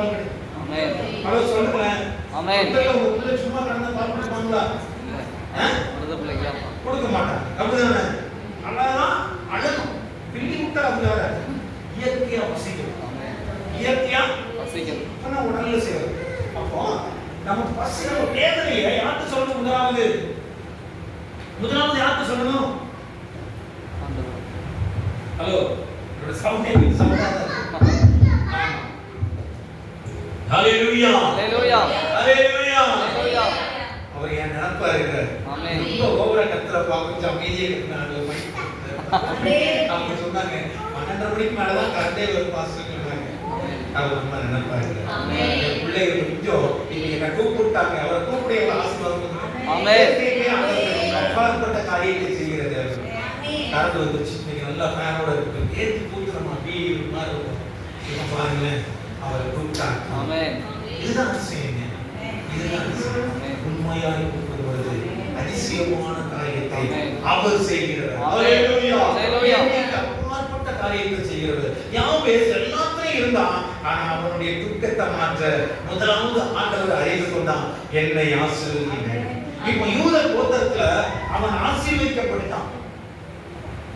பால் கிடைக்கும். ஆமென். அத சொல்லுங்களேன். ஆமென். உங்க பிள்ளை சும்மா கடந்த பால் குடிப்பாங்களா? மருத பிள்ளைக்கு கொடுக்க மாட்டாங்க. அப்படிதானே? அதான் அழகும். பிள்ளை விட்டா அது வேற. இயற்கையா வசிக்கும். இயற்கையா வசிக்கும். ஆனா உடல்ல சேரும். அப்போ நம்ம பசியோட வேதனையை யாருக்கு சொல்லணும்? முதலாவது யாருக்கு சொல்லணும்? ஹலோ, என்னோட சவுண்டே சமாதானம். ஹalleluya, ஹalleluya, ஹalleluya, ஹalleluya. அவர் என் நினைப்பா இருக்கிறார். ஆமென். ரொம்ப ஓவரா கத்துற கொஞ்சம் அமைதியா கத்துனாங்க. அவங்க சொன்னாங்க 12:30 மணிக்கு மேலதான் கரெக்டே ஒரு பாஸ்டர் சொன்னாங்க. அவர் நம்ம நினைப்பா இருக்கிறார். என் பிள்ளைகள் கொஞ்சம் இன்னைக்கு என்ன கூப்பிட்டாங்க. அவரை கூப்பிட எவ்வளவு ஆசீர்வாதம் பண்ணுங்க. ஆமென். அப்பாற்பட்ட காரியத்தை செய்கிறது. கரண்ட் வந்துச்சு. இன்னைக்கு நல்லா ஃபேனோட இருக்கு. ஏத்தி கூத்துறமா வீடு மாதிரி இருக்கும். பாருங்களேன், அவரை கூப்பிட்டாங்க. ஆமென். இதுதான் அதிசயம். இதுதான் அதிசயம். உண்மையாய் கூப்பிடுவது அதிசயமான காரியத்தை அவர் செய்கிறார். ஹalleluya, ஹalleluya. அப்பாற்பட்ட காரியத்தை செய்கிறது. யாவேஸ் எல்லாத்தையும் இருந்தான். ஆனா அவனுடைய துக்கத்தை மாற்ற முதலாவது ஆண்டவர் அறிந்து கொண்டான். என்னை ஆசீர்வதிங்க. இப்போ யூத கோத்திரத்துல அவன் ஆசீர்வதிக்கப்பட்டான்.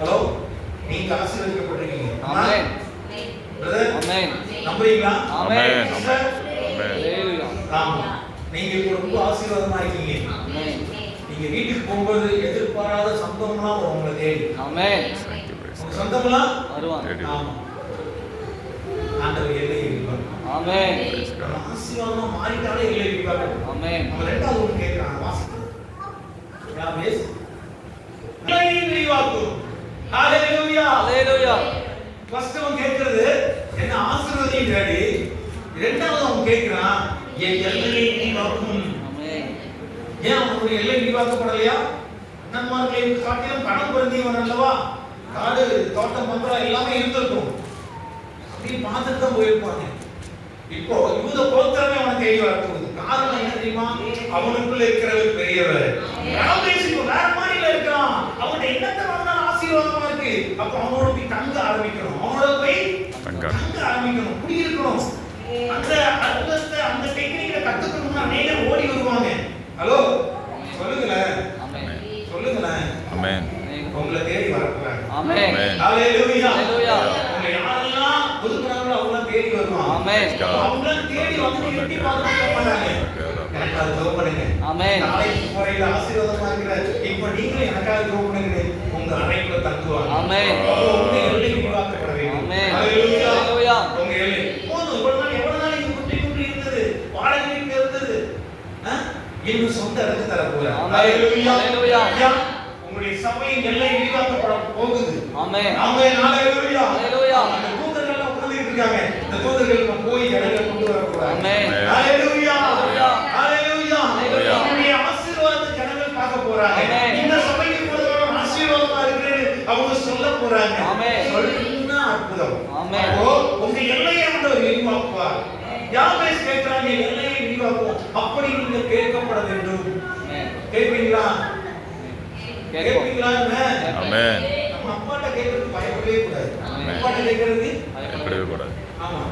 ஹலோ, நீங்க ஆசீர்வதிக்கப்பட்டிருக்கீங்க. ஆமென். பிரதர், ஆமென். நம்புறீங்களா? ஆமென். ஹalleluya. ஆமா, நீங்க இப்போ ரொம்ப ஆசீர்வாதமா இருக்கீங்க. ஆமென். நீங்க வீட்டுக்கு போகும்போது எதிர்பாராத சம்பவம்லாம் வரும் உங்களை தேடி. ஆமென். உங்க சொந்தம்லாம் வருவாங்க. ஆமா, ஆண்டவர் எல்லை விரிவார். ஆமென். ஆசீர்வாதமா மாறிட்டாலே எல்லை விரிவார். ஆமென். அவன் ரெண்டாவது ஒன்று கேட்கிறான். வாசிங்க. யாவேஸ் எல்லை விரிவாக்கும். ஹalleluya, ஹalleluya. ஃபர்ஸ்ட் அவன் கேட்கிறது என்ன? ஆசீர்வாதம் டாடி. இரண்டாவது அவன் கேட்கிறான் என் எல்லையை விரிவாக்கும். ஆமென். ஏன் அவனுடைய எல்லை விரிவாக்கப்படலையா? அண்ணன்மார்களை காட்டிலும் பணம் பொருந்தியவன் அல்லவா? காடு தோட்டம் பங்களா எல்லாமே இருந்திருக்கும். அப்படி பார்த்துட்டு தான் போயிருப்பாங்க. இப்போ யூத கோத்திரமே அவனை தேடி வரப்போகுது. காரணம் என்ன தெரியுமா? அவனுக்குள்ள இருக்கிறவர் பெரியவர். இப்போ வேற மாதிரில இருக்கான். அவனோட எண்ணத்தை வந்தாலும் ஆசீர்வாதமா இருக்கு. அப்ப அவனோட போய் தங்க ஆரம்பிக்கணும். அவனோட போய் தங்க ஆரம்பிக்கணும். குடியிருக்கணும். அந்த அற்புதத்தை அந்த டெக்னிக்கை கத்துக்கணும்னா நேரா ஓடி வருவாங்க. ஹலோ, சொல்லுங்களேன். ஆமென். சொல்லுங்களேன். ஆமென். உங்களை தேடி வரப்போறாங்க. ஆமென். ஹalleluya, ஹalleluya. உங்களை யாரெல்லாம் ஒதுக்குறாங்களோ அவங்க தேடி வருவாங்க. ஆமென். அவங்க தேடி வந்து எட்டி பார்த்து போக மாட்டாங்க. எனக்காக ஜெபம் பண்ணுங்க. ஆமென். நாளைக்கு முறையில ஆசீர்வாதமா இருக்கிற இப்ப நீங்களும் எனக்காக ஜெபம் பண்ணுங்க. உங்க அறைக்குள்ள தங்குவாங்க. ஆமென். உங்க எல்லை விரிவாக்கப்பட வேண்டும். ஆமென். ஹalleluya, ஹalleluya. உங்க எல்லை போதும். எவ்வளவு நாள் இங்க குட்டி இருந்தது, வாடகை வீட்டுல இருந்தது, இன்னும் சொந்த இடத்து தர போறாங்க. ஹalleluya, ஹalleluya. உங்களுடைய சபையின் எல்லை விரிவாக்கப்பட போகுது. ஆமென். ஆமென். ஹalleluya, ஹalleluya. அந்த தூதர்கள் எல்லாம் உட்கார்ந்துட்டு இருக்காங்க. இந்த தூதர்கள் போய் ஜனங்களை கொண்டு வர போறாங்க. ஆமென். ஹalleluya, ஹalleluya. ஹalleluya. ஹalleluya. உங்களுடைய ஆசீர்வாதத்தை ஜனங்கள் பார்க்க போறாங்க. ஆமென். இந்த சபைக்கு போறவங்க ஆசீர்வாதமா இருக்குன்னு அவங்க சொல்ல போறாங்க. ஆமென். சொல்லுன்னா அற்புதம். ஆமென். அப்போ உங்க எல்லையை ஆண்டவர் விரிவாக்குவார். யாவேஸ் கேட்கிறாங்க எல்லையை விரிவாக்குவோம். அப்படி நீங்க கேட்கப்பட வேண்டும். ஆமென். கேட்பீங்களா? கேட்போம். கேட்பீங்களா? ஆமென். நம்ம அப்பாட்ட கேட்கறது பயப்படவே கூடாது. ஆமென். அப்பாட்ட கேட்கறது பயப்படவே கூடாது. ஆமா.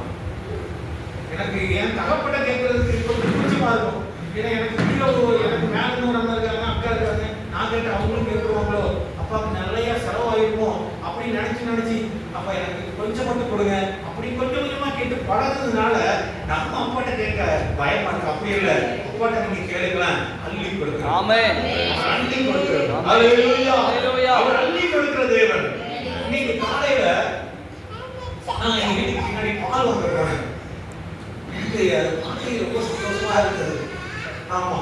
எனக்கு என் தகப்பட்ட கேட்கறதுக்கு கொஞ்சம் கூச்சமா இருக்கும். ஏன்னா எனக்கு கீழே எனக்கு மேல இன்னொரு அண்ணா இருக்காங்க, அக்கா இருக்காங்க. நான் கேட்டு அவங்களும் கேட்குவாங்களோ, அப்பாவுக்கு நிறைய செலவாயிருக்கும் அப்படின்னு நினைச்சு அப்ப எனக்கு கொஞ்சம் மட்டும் கொடுங்க அப்படி கொஞ்சம் கொஞ்சமா கேட்டு பழகுறதுனால நம்ம அப்பாட்ட கேட்க பயமா இருக்கு. அப்படி இல்ல, அப்பாட்ட நீங்க கேளுங்களேன், அள்ளி கொடுங்க. ஆமென். அள்ளி கொடுக்கிறார். ஹalleluya, ஹalleluya. அவர் அள்ளி கொடுக்கிற தேவன். இன்னைக்கு காலையில நான் எங்க வீட்டுக்கு பின்னாடி பால் வாங்க போனேன். எனக்கு பால் ரொம்ப சந்தோஷமா இருந்தது. ஆமா,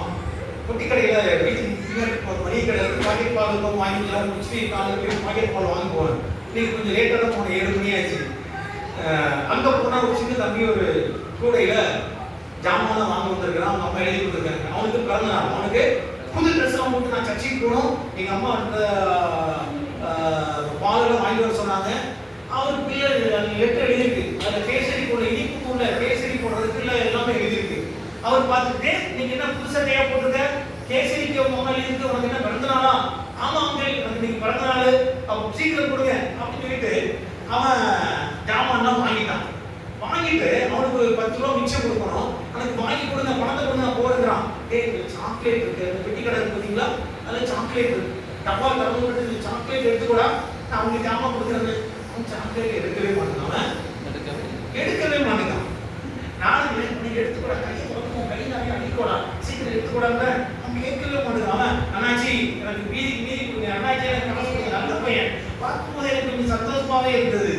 குட்டி கடையில வீட்டுக்கு பின்னாடி மளிகை கடை பாக்கெட் பால் வாங்கிக்கலாம் முடிச்சுட்டு காலையில் பாக்கெட் பால் வாங்கி போனேன். இன்னைக்கு கொஞ்சம் லேட்டாக தான் போனேன், 7 மணி ஆச்சு. அங்கே போனால் ஒரு சின்ன தம்பி ஒரு கூடையில் ஜாமான் வாங்க வந்திருக்கிறான். அவங்க அம்மா எழுதி கொடுத்துருக்காங்க. அவனுக்கு பிறந்த நாள், அவனுக்கு புது ட்ரெஸ்லாம் போட்டு நான் சர்ச்சைக்கு போகணும். எங்கள் அம்மா அந்த பாலெல்லாம் வாங்கிட்டு வர சொன்னாங்க. அவருக்கு லெட்டர் எழுதியிருக்கு. அதில் கேசரி போட இனிப்பு தூண்ல கேசரி போடுறதுக்கு இல்லை எல்லாமே எழுதியிருக்கு. அவர் பார்த்துட்டு நீங்கள் என்ன புது சட்டையாக போட்டிருக்க, கேசரிக்கு உங்க அம்மா எழுதியிருக்கு, உனக்கு என்ன பிறந்த நாளா? ஆமா அவங்க இன்னைக்கு பிறந்த நாள், அப்போ சீக்கிரம் கொடுங்க அப்படின்னு சொல்லிட்டு அவன் ஜாமான்லாம் வாங்கிட்டான். வாங்கிட்டு அவனுக்கு ஒரு 10 ரூபா மிச்சம் சாக்லேட் இருக்கு. அந்த பெட்டி கடை இருக்கு பாத்தீங்களா, அதுல சாக்லேட் இருக்கு. டப்பா திறந்து விட்டு சாக்லேட் எடுத்துக்கூடா, நான் அவங்க ஜாமா கொடுக்குறேன்னு அவன் சாக்லேட் எடுக்கவே மாட்டான். எடுக்கவே மாட்டேங்கான். நானும் நீங்க எடுத்துக்கூடா, கையை கொடுக்கும், கை நிறைய அடிக்கூடா, சீக்கிரம் எடுத்துக்கூடாங்க. அவன் கேட்கவே மாட்டேங்கான். அண்ணாச்சி எனக்கு மீதி கொடுங்க, அண்ணாச்சி எனக்கு காசு கொடுங்க. நல்ல பையன் பார்க்கும்போது எனக்கு கொஞ்சம் சந்தோஷமாவே இருந்தது.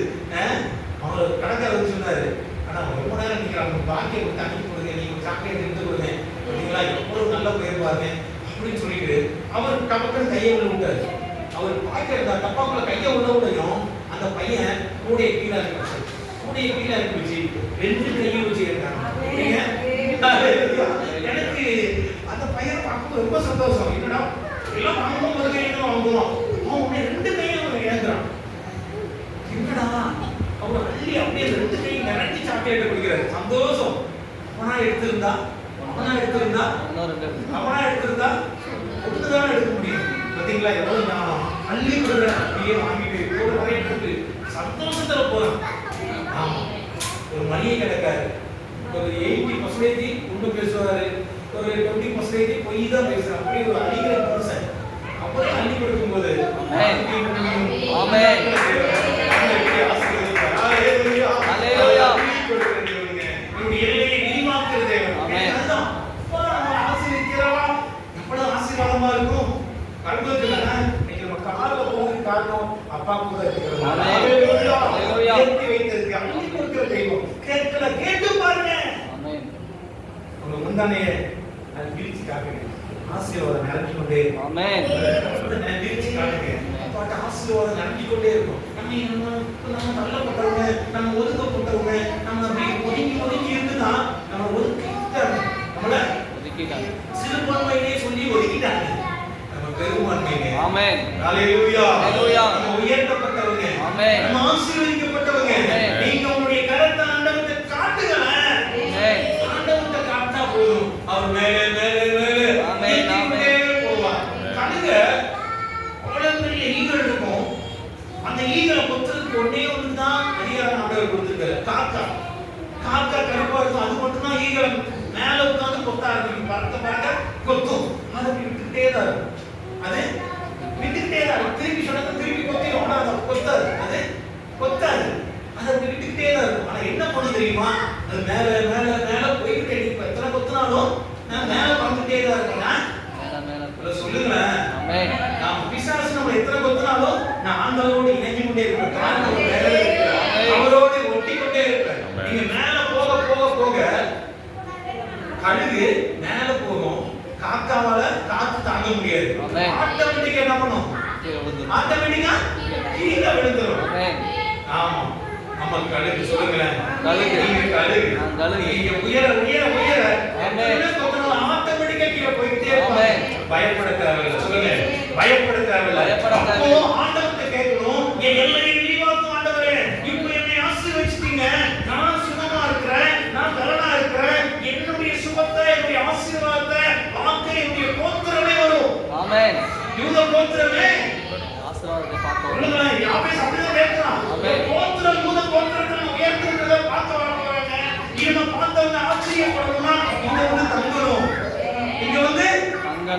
அவர் கடைக்காரர் சொன்னாரு, ஆனா ரொம்ப நேரம் நிக்கிறாங்க, பாக்கிய ஒரு தண்ணி கொடுங்க, நீங்க சாக்லேட் எடுத்து கொடுங்க அப்படிங்களா, எவ்வளவு நல்ல பையன் பாருங்க அப்படின்னு சொல்லிட்டு அவர் டப்பக்கன்னு கையை உள்ள விட்டாரு. அவர் பாக்கிய டப்பாக்குள்ள கையை உள்ள விடையும் அந்த பையன் கூடைய கீழே இறக்கி வச்சு, கூடைய கீழே இறக்கி வச்சு 2 கையும் வச்சு இருக்காங்க. எனக்கு அந்த பையனை பார்க்கும்போது ரொம்ப சந்தோஷம். என்னடா எல்லாம் வாங்குவோம், ஒரு கையில வாங்குவோம், அவன் 2 கையும் அவன் இழந்துறான். என்னடா அவர் அள்ளி அப்படியே 2 கையும் நிரட்டி சாக்லேட்டை குடிக்கிறாரு. சந்தோஷம். அவனா எடுத்திருந்தா ஒட்டுதான் எடுக்க முடியும். பாத்தீங்களா எவ்வளவு ஞானம். அள்ளி கொடுக்குற அப்படியே வாங்கிட்டு கூட வரையிட்டு சந்தோஷத்துல போறான். ஆமா, ஒரு மளிகை கடைக்காரு ஒரு 80% உண்மை பேசுவாரு, ஒரு 20% பொய் தான் பேசுறாரு. அப்படி ஒரு அழிகிற மனுஷன். அப்படியே அள்ளி கொடுக்கும்போது அப்பா கூட கேட்டு பாருங்க. முந்தானே விரிச்சு காட்டுங்க, ஆசீர்வாதம் நிரம்பி கொண்டே விரிச்சு காட்டுங்க. அப்பாட்ட ஆசீர்வாதம் நிரம்பி கொண்டே இருக்கும். நம்ம தள்ளப்பட்டவங்க, நம்ம ஒதுக்கப்பட்டவங்க, நம்ம ஒதுங்கி இருந்துதான் நம்ம ஒதுக்கிட்டாங்க, நம்மள சிறுபான்மையிலே சொல்லி ஒதுக்கிட்டாங்க. நம்ம பெரும்பான்மையிலே ஹல்லேலூயா நம்ம உயர்த்தப்பட்டவங்க, நம்ம ஆசீர்வதிக்கப்பட்டவங்க. நீங்க உங்களுடைய கரத்தை ஆண்டவருக்கு காட்டுங்க. ஆண்டவருக்கு காட்டா போதும், அவர் மேலே மேலே மேலே போவார். கழுக அவ்வளவு பெரிய ஈகல் இருக்கும். அந்த ஈகலை கொத்துறதுக்கு ஒன்னே ஒண்ணுதான் அதிகாரம் ஆண்டவர் கொடுத்திருக்காரு. காக்கா கருப்பா இருக்கும், அது மட்டும் தான் ஈகலை மேல உட்கார்ந்து கொத்த ஆரம்பிக்கும். பார்க்க கொத்தும். அதை விட்டுக்கிட்டே தான் இருக்கும். அது விட்டுக்கிட்டே தான் இருக்கும். திருப்பி சொன்னா திருப்பி கொத்திடும். ஆனா அதை கொத்தாது, அது கொத்தாது. அதை விட்டுக்கிட்டே தான் இருக்கும். ஆனா என்ன பண்ணு தெரியுமா, அது மேல மேல மேல போய்கிட்டே இருக்கு. எத்தனை கொத்தினாலும் நான் மேல வந்துட்டே தான் இருக்கேன். சொல்லுங்களேன், நான் பிசாசு நம்ம எத்தனை கொத்தினாலும் நான் ஆண்டவரோடு இணைஞ்சு கொண்டே இருப்பேன், அவரோடு ஒட்டி கொண்டே இருப்பேன். நீங்க மேல போக போக போக கழுகு மேல போகும், காக்காவால காத்து தாங்க முடியாது. ஆட்டோமேட்டிக்கா என்ன பண்ணும், ஆட்டோமேட்டிக்கா கீழே விழுந்துரும். ஆமா, நம்ம கழுகு. சொல்லுங்களேன், நீங்க உயர உயர உயர ஆட்டோமேட்டிக்கா கீழே போயிட்டே இருப்பாங்க. பயப்பட தேவையில்லை. சொல்லுங்க, பயப்பட தேவையில்லை. அப்போ ஆண்டவர்கிட்ட கேட்கணும், என் எல்லையை விரிவாக்கும் ஆண்டவரே, இப்போ என்னை ஆசீர்வதிச்சிட்டீங்க, நான் சுகமா இருக்கிறேன், நான் பலனா இருக்கிறேன், என்னுடைய சுகத்தை, என்னுடைய ஆசீர்வாதத்தை பார்க்க என்னுடைய கோத்திரமே வரும். ஆமென். யூத கோத்திரமே ஆசீர்வாதத்தை பார்க்க வரும். யாபேஸ் அப்படிதான் கேட்கிறான். கோத்திரம் யூத கோத்திரத்தை உயர்த்துறத பார்க்க வராங்க. இவனை பார்த்தவங்க ஆச்சரியப்படணும்னா இங்க வந்து தங்கணும், இங்க வந்து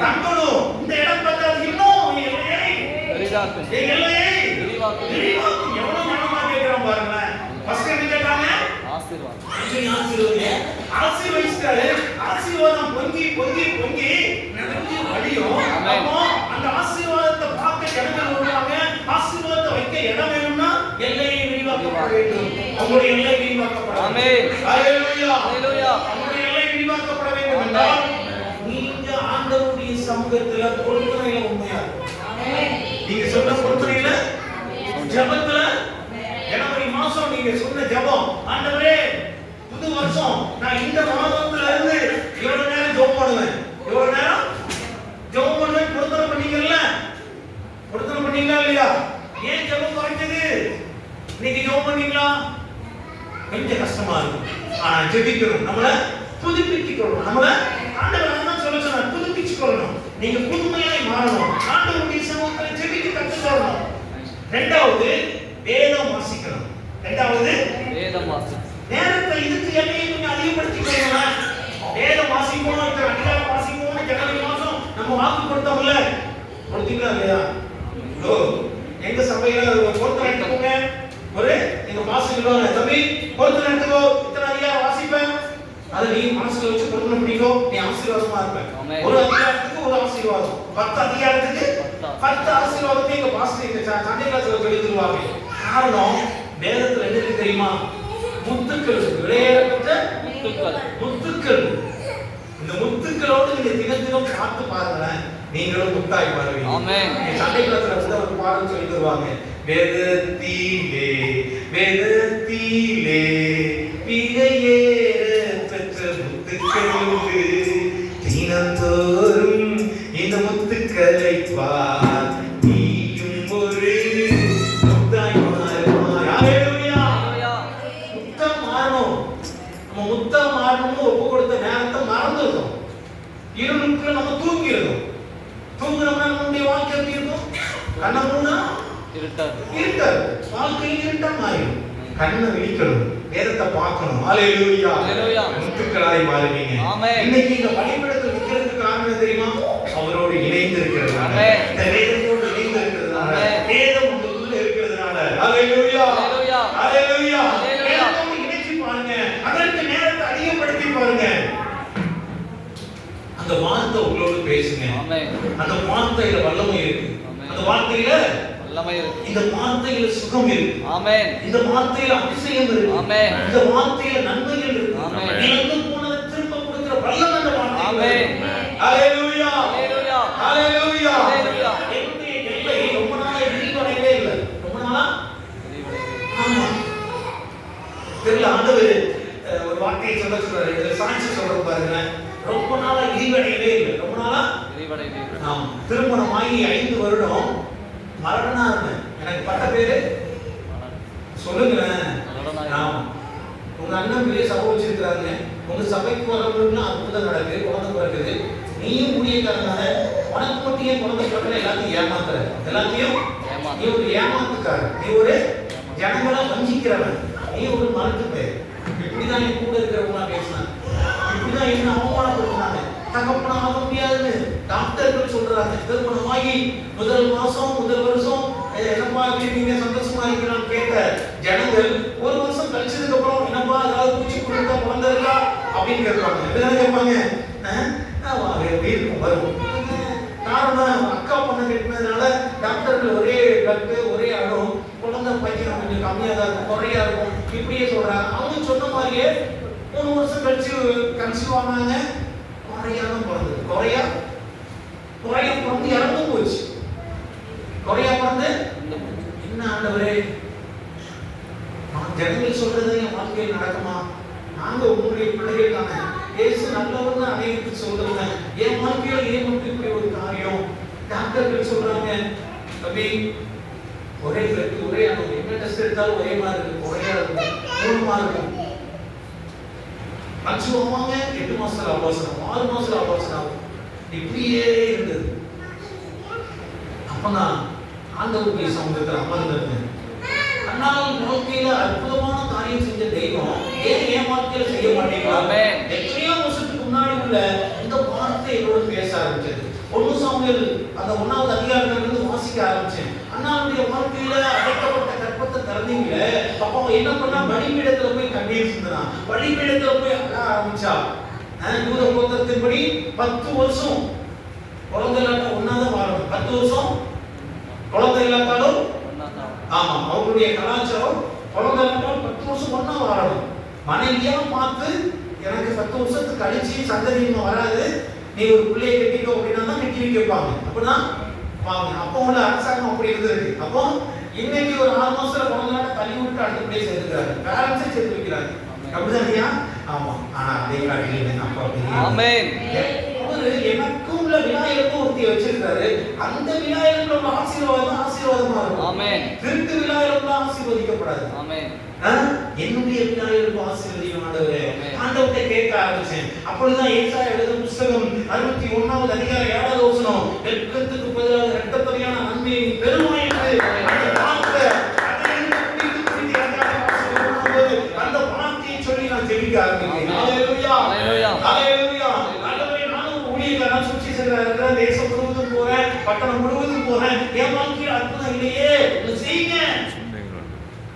தங்கணும். இந்த இடம் பார்த்தா இன்னும் எல்லையை விரிவாக்கும். எவ்வளவு ஞானமா கேட்கிறான் பாருங்களேன். ஃபர்ஸ்ட் என்ன கேட்டாங்க, ஆசீர்வதிச்சாரு. ஆசீர்வாதம் பொங்கி பொங்கி பொங்கி நிறைஞ்சு வழியும். அப்போ அந்த ஆசீர்வாதத்தை பார்க்க ஜனங்கள் வருவாங்க. ஆசீர்வாதத்தை வைக்க இடம் வேணும்னா எல்லையை விரிவாக்கப்பட வேண்டும். உங்களுடைய எல்லை விரிவாக்கப்பட வேண்டும். ஹல்லேலூயா. உங்களுடைய எல்லை விரிவாக்கப்பட வேண்டும் என்றால் நீங்க ஆண்டவருடைய சமூகத்துல பொறுத்துணையில உண்மையா, நீங்க சொன்ன பொறுத்துணையில ஜெபத்துல ஜனவரி மாசம் நீங்க சொன்ன ஜெபம், ஆண்டவரே புது வருஷம் நான் இந்த மாதத்துல இருந்து இவ்வளவு நேரம் ஜெபம் பண்ணுவேன், இவ்வளவு நேரம் ஜெபம் பண்ணுவேன். பொறுத்தனை பண்ணீங்கல்ல, பொறுத்தனை பண்ணீங்களா இல்லையா? ஏன் ஜெபம் குறைஞ்சது? இன்னைக்கு ஜெபம் பண்ணீங்களா? கொஞ்சம் கஷ்டமா இருக்கும். ஆனா ஜெபிக்கணும், நம்மள புதுப்பிக்கணும். நம்மள ஆண்டவர் தான் சொல்ல சொன்னார், புதுப்பிச்சுக்கணும். நீங்க புதுமையாய் மாறணும். ஆண்டவருடைய சமூகத்துல ஜெபிக்க கற்றுக்கணும். இரண்டாவது வேதம் வாசிக்கணும். நேரத்தை இதுக்கு எல்லையை கொஞ்சம் அதிகப்படுத்திக்கணும். வேதம் வாசிக்கணும், அதிகாரம் வாசிக்கணும், ஜனவரி மாசம் வாக்கு கொடுத்தோம்ல, கொடுத்தீங்களா இல்லையா? ஓ, எங்க சபையில ஒரு பொருத்தம் எடுத்துக்கோங்க. ஒரு எங்க பாஸ்டர் தம்பி பொருத்தம் எடுத்துக்கோ, இத்தனை அதிகாரம் வாசிப்பேன், அதை நீ மனசுல வச்சு பொருத்தம் பண்ணிக்கோ, நீ ஆசீர்வாதமா இருப்ப. ஒரு அதிகாரத்துக்கு ஒரு ஆசீர்வாதம், 10 அதிகாரத்துக்கு 10 ஆசீர்வாதத்தை எங்க பாஸ்டர் இந்த சண்டே கிளாஸ்ல சொல்லி தருவாங்க. காரணம் வேதத்துல என்ன இருக்கு தெரியுமா? முத்துக்கள், விளையாடப்பட்ட முத்துக்கள். இந்த முத்துக்களோடு நீங்க தினம் பார்த்து பாருங்களேன், நீங்களும் முத்தாய் பாருவீங்க. ஆமென். சண்டே கிளாஸ்ல கூட ஒரு பாடல் சொல்லி தருவாங்க. வேதத்திலே வேதத்திலே பிழையேற பெற்ற முத்துக்கள் தினந்தோறும் இந்த முத்துக்களை பார், நீயும் ஒரு முத்தாய் மாறுவாய். ஹalleluya. முத்தம் மாறணும். நம்ம முத்தம் மாறணும் ஒப்பு கொடுத்த நேரத்தை மறந்துடுறோம். இருளுக்குள்ள நம்ம தூங்கிடுறோம். தூங்குறோம்னா நம்முடைய வாழ்க்கை எப்படி இருக்கும்? கண்ணை மூடா இருட்டாது, வாழ்க்கை இருட்டா மாறிடும். கண்ணை விழிக்கணும், வேதத்தை பார்க்கணும். ஹalleluya. முத்துக்களாய் மாறுவீங்க. இன்னைக்கு இந்த பலிபீடத்தில் நிக்கிறதுக்கு காரணம் தெரியுமா? அவரோடு இணைந்து இருக்கிறதுனால, இந்த வேதத்தோடு இணைந்து இருக்கிறதுனால, வேதம் உங்களுக்குள்ள இருக்கிறதுனால. ஹalleluya. ஹalleluya. வேதத்தோடு இணைச்சு பாருங்க, அதற்கு நேரத்தை அதிகப்படுத்தி பாருங்க. அந்த வார்த்தை உங்களோடு பேசுங்க. அந்த வார்த்தையில வல்லமை இருக்கு. அந்த வார்த்தையில இந்த வார்த்தையில சுகம் இருக்கு. ஆமென். இந்த வார்த்தையில அதிசயம் இருக்கு. ஆமென். இந்த வார்த்தையில நன்மைகள் இருக்கு. ஆமென். இழந்து போனதை திரும்ப கொடுக்கிற வல்லமை அந்த வார்த்தையில. ஆமென். ஹalleluya. ஹalleluya. ஹalleluya. ஹalleluya. என்னுடைய எல்லை ரொம்ப நாளா விரிவடையவே இல்லை. ரொம்ப நாளா ஆமா தெரியல. ஆண்டவர் ஒரு வார்த்தையை சொல்றாரு, இதுல சாட்சி சொல்ற பாருங்க. ரொம்ப நாளா விரிவடையவே இல்லை. ரொம்ப நாளா விரிவடையவே இல்லை. ஆமா. திருமணமாகி 5 வருடம் மரணனா இருந்தேன். எனக்கு பட்ட பேரு சொல்லுங்களேன். உங்க அண்ணன் பெரிய சபை வச்சிருக்கிறாங்க, உங்க சபைக்கு வரவங்களுக்குலாம் அற்புதம் நடக்குது, குழந்தை பிறக்குது. நீயும் ஊழியக்காரனால உனக்கு மட்டும் ஏன் குழந்தை பிறக்கல? எல்லாத்தையும் ஏமாத்துற, எல்லாத்தையும் நீ ஒரு ஏமாத்துக்காரன், நீ ஒரு ஜனங்களை வஞ்சிக்கிறவன், நீ ஒரு மறந்து பேர். இப்படிதான் என் கூட இருக்கிறவங்களா பேசினாங்க, இப்படிதான் என்ன அவமானப்படுத்தினாங்க. தகப்பன ஆக முடியாதுன்னு டாக்டர்கள் சொல்றாங்க. திருமணமாகி முதல் வருஷம் என்னப்பா நீங்க சந்தோஷமா இருக்கீங்கன்னு கேட்ட ஜனங்கள் 1 வருஷம் கழிச்சதுக்கு அப்புறம் என்னப்பா ஏதாவது பூச்சி கொடுத்தா குழந்தை இருக்கா அப்படின்னு கேட்பாங்க. எப்படிதான் கேட்பாங்க? வரும். காரணம் அக்கா பொண்ணை கட்டினதுனால டாக்டர்கள் ஒரே பிளட் ஒரே அழும், குழந்தை பையன் கொஞ்சம் கம்மியா தான் இருக்கும், குறையா இருக்கும், இப்படியே சொல்றாங்க. அவங்க சொன்ன மாதிரியே 3 வருஷம் கழிச்சு கன்சீவ் ஆனாங்க. குறையா பிறந்து இறந்தும் போச்சு. குறையா பிறந்து என்ன ஆண்டவரே, ஜனங்கள் சொல்றது என் வாழ்க்கையில் நடக்குமா? நாங்க உங்களுடைய பிள்ளைகள் தானே, இயேசு நல்லவர்னு அனைவருக்கு சொல்றீங்க, என் வாழ்க்கையில ஏன் மட்டும் இப்படி ஒரு காரியம்? டாக்டர்கள் சொல்றாங்க, தம்பி ஒரே பிளட் ஒரே அணு, என்ன டெஸ்ட் எடுத்தாலும் ஒரே மாதிரி இருக்கு, குறையா இருக்கும், 3 மாதம் இருக்கும். கன்சீவாங்க 8 மாசத்துல ஆபரேஷன், 6 மாசத்துல ஆபரேஷன் ஆகும். இப்படியே இருந்தது. அப்பதான் ஆண்டவருடைய சமூகத்தில் அமர்ந்திருந்தேன். ஆனால் வாழ்க்கையில அற்புதமான காரியம் செஞ்ச தெய்வம் ஏன் என் வாழ்க்கையில செய்ய மாட்டேங்கிறா? எத்தனையோ வருஷத்துக்கு முன்னாடி உள்ள இந்த வார்த்தை என்னோட பேச ஆரம்பிச்சது. 1 சாமுவேல் அந்த 1வது அதிகாரத்துல இருந்து வாசிக்க ஆரம்பிச்சேன். அண்ணாவுடைய வாழ்க்கையில அடைக்கப்பட்ட கற்பத்தை திறந்தீங்கள, அப்போ என்ன பண்ணா பலிபீடத்துல போய் கண்ணீர் சிந்தினான், பலிபீடத்துல போய் அழ ஆரம்பிச்சா. யூத கோத்திரத்தின்படி 10 வருஷம் குழந்தை இல்லாட்ட ஒன்னாதான் வாழணும். 10 வருஷம் குழந்தை இல்லாட்டாலும் ஆமா அவங்களுடைய கலாச்சாரம் குழந்தை இல்லாட்டாலும் 10 வருஷம் ஒன்னா வாழணும். மனைவியா பார்த்து எனக்கு 10 வருஷத்துக்கு கழிச்சு சந்ததி வராது, நீ ஒரு பிள்ளையை கட்டிக்கோ அப்படின்னா தான் கட்டி வைப்பாங்க. அப்படிதான் வாங்க. அப்போ உள்ள அரசாங்கம் அப்படி இருந்திருக்கு. அப்போ இன்னைக்கு ஒரு 6 மாசத்துல குழந்தை தள்ளி விட்டு அடுத்த பிள்ளையை சேர்த்துக்கிறாங்க, பேரண்ட்ஸே சேர்த்து வைக்கிறாங்க. அப்படிதான் இல்லையா? ஆமா. ஆனா அதே காட்டில் அப்பா ஆமென். அவரு எனக்கும் உள்ள விநாயகருக்கும் ஒருத்தியை வச்சிருக்காரு. அந்த விநாயகரோட ஆசீர்வாதமா இருக்கும். ஆமென். திருட்டு விநாயகரோட ஆசீர்வதிக்கப்படாது. ஆமென். என்னுடைய விநாயகருக்கு ஆசீர்வதியும் ஆண்டவரே. ஆண்டவர்கிட்ட கேட்க ஆரம்பிச்சேன். அப்பொழுதுதான் ஏசாயா எழுதின புத்தகம் 61வது அதிகாரம் 7வது வசனம், வெட்கத்துக்கு பதிலாக இரட்டப்படியான நன்மையை பெருமாய் என்று அந்த வார்த்தை அந்த வார்த்தையை சொல்லி நான் ஜெபிக்க ஆரம்பிக்கிறேன். ஹalleluya. ஹalleluya. ஆண்டவரே, நானும் ஊழியக்காரனா சுற்றி செல்ற தேசம் பட்டணம் முழுவதும் போறேன், என் வாழ்க்கையில் அற்புதம் இல்லையே, ஒண்ணு செய்யுங்க.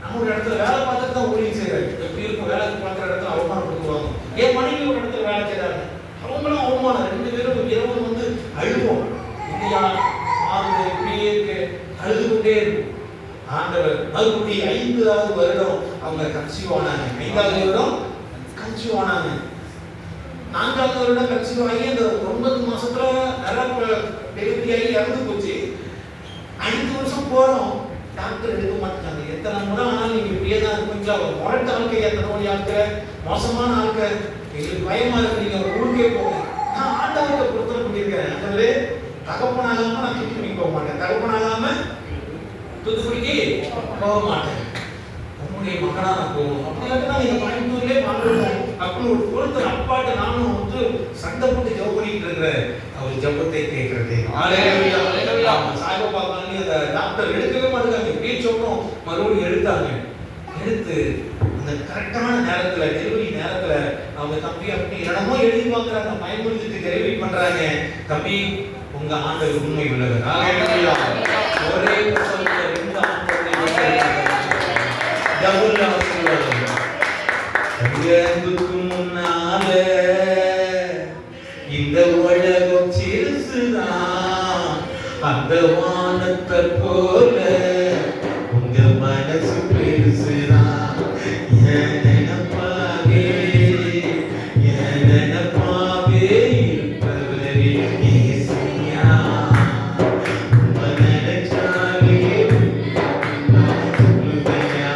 நம்ம ஒரு இடத்துல வேலை பார்த்துட்டு தான் ஊழியம் செய்யறாரு. எப்படி இருக்கும், வேலை பார்க்குற இடத்துல அவமானப்படுத்துவாங்க. என் மனைவி ஒரு இடத்துல வேலை செய்யறாங்க, அவங்களும் அவமானம். 2 பேரும் இரவு வந்து அழுவோம், இல்லையா ஆகுது இப்படியே இருக்கு, அழுது கொண்டே இருக்கும். ஆண்டவர் மறுபடி 5வது வருடம் அவங்க கன்சீவ் ஆனாங்க. 5வது வருடம் கன்சீவ் ஆனாங்க. 4வது வருடம் கன்சீவ் ஆகி அந்த 9 மாசத்துல நிறைய டெலிவரி ஆகி இறந்து போச்சு. 5 வருஷம் போறோம், டாக்டர் எடுக்க மாட்டாங்க. எத்தனை முறை ஆனாலும் நீங்க இப்படியே தான் இருப்பீங்களா? முரட்டு ஆட்கள், எத்தனை மணி ஆட்கள், மோசமான ஆட்கள், எங்களுக்கு பயமா இருக்கு, நீங்க ஒரு ஊருக்கே போங்க. நான் ஆண்டவர்கிட்ட பொருத்தனை பண்ணியிருக்கேன். ஆண்டவரே, தகப்பனாகாம நான் தூத்துக்குடி போக மாட்டேன், தகப்பனாகாம தூத்துக்குடிக்கு போக மாட்டேன், உங்களுடைய மகனா நான் போவோம். அப்படியாட்டு நான் இந்த கோயம்புத்தூர்லேயே வாழ்றோம் அப்படின்னு ஒரு பொருத்தனை அப்பாட்ட நானும் வந்து சண்டை போட்டு ஜெபம் பண்ணிட்டு இருக்கிறேன். அவர் ஜெபத்தை கேட்கறது சாய்பாபா காலனி அந்த டாக்டர் எடுக்கவே மாட்டாங்க. இப்படியே சொல்றோம், மறுபடியும் எடுத்தாங்க. எடுத்து அந்த கரெக்டான நேரத்துல, டெலிவரி நேரத்துல அவங்க தம்பி அப்படி இடமோ எழுதி பார்க்கறாங்க, பயன்படுத்திட்டு டெலிவரி பண்றாங்க. தம்பி, உங்க ஆண்டவர் உண்மை உள்ளவர். ஒரே சொல்ல 2 ஆண்டவருடைய டபுள் ஆசீர்வாதம். அங்கேந்துக்கு முன்னால இந்த உலகம் சிறுசுதான், அந்த வானத்தை போல உங்க மனசு பெருசுதான். என் நினைப்பாவே இருப்பவரே இயேசுயா, உம்மை நினைச்சாலே சொல்லுவையா.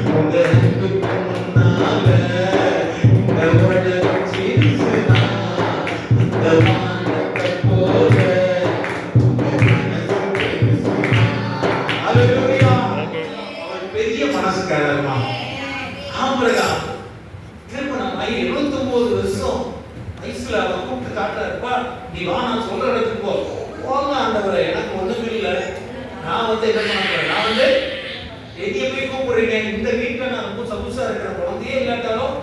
உங்க அன்புக்கு முன்னால இந்த உலகம் சிறுசுதான், அந்த வானத்தை போல உங்க மனசு பெருசுதான். அல்லேலூயா. அவர் பெரிய மனசுக்காரர்மா. ஆபிரகாம் திருமணம் ஆகி 79 வருஷம் வயசுல அவர் கூப்பிட்டு காட்டுறாருப்பா, நீ வா, நான் சொல்ற இடத்துக்கு போ. போங்க ஆண்டவரே, எனக்கு ஒண்ணுமே இல்லை, நான் வந்து என்ன பண்ண போறேன், நான் வந்து எங்கே போய் கூப்பிடுறீங்க, இந்த வீட்டுல நான் ரொம்ப சொகுசா இருக்கிறேன், குழந்தையே இல்லாட்டாலும்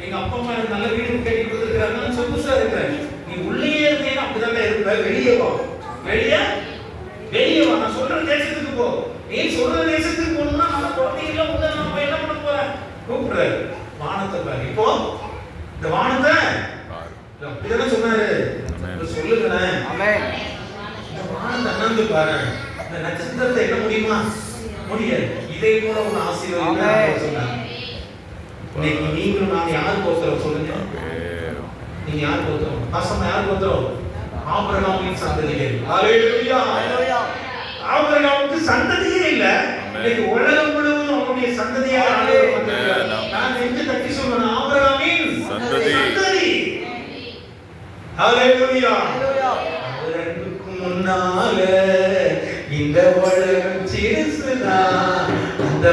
எங்க அப்பா அம்மா எனக்கு நல்ல வீடு கட்டி கொடுத்துருக்காங்க, நான் சொகுசா இருக்கிறேன். நீ உள்ளே இருந்தேன்னு அப்படிதான் இருப்ப, வெளியே வா, வெளியே வா, நான் சொல்ற தேசத்துக்கு போ. நீ சொல்ற தேசத்துக்கு போகணும்னா நம்ம குழந்தைகள உள்ள நம்ம என்ன பண்ண போறேன், கூப்பிடுறாரு. வானத்தை பாரு. இப்போ இந்த வானத்தை அப்படிதானே சொன்னாரு, சொல்லுங்களேன். இந்த வானத்தை அண்ணாந்து பாரு, இந்த நட்சத்திரத்தை என்ன முடியுமா, முடியாது. இதை கூட ஒரு ஆசீர்வாதம் சொன்னாங்க. இன்னைக்கு நீங்களும் நான் யார் போத்துறோம் சொல்லுங்க, நீங்க யார் போத்துறோம்? பசங்க யார் போத்துறோம்? ஆபிரகாமின் சந்ததிகள். ஹalleluya. ஆபிரகாமுக்கு சந்ததியே இல்ல, இன்னைக்கு உலகம் முழுவதும் அவருடைய சந்ததியாக ஆண்டவர் வந்திருக்கிறார். நான் நெஞ்சு தட்டி சொல்றேன், ஆபிரகாமின் சந்ததி. ஹalleluya. அவருக்கு முன்னால இந்த உலகம் சிறுசுதான், அந்த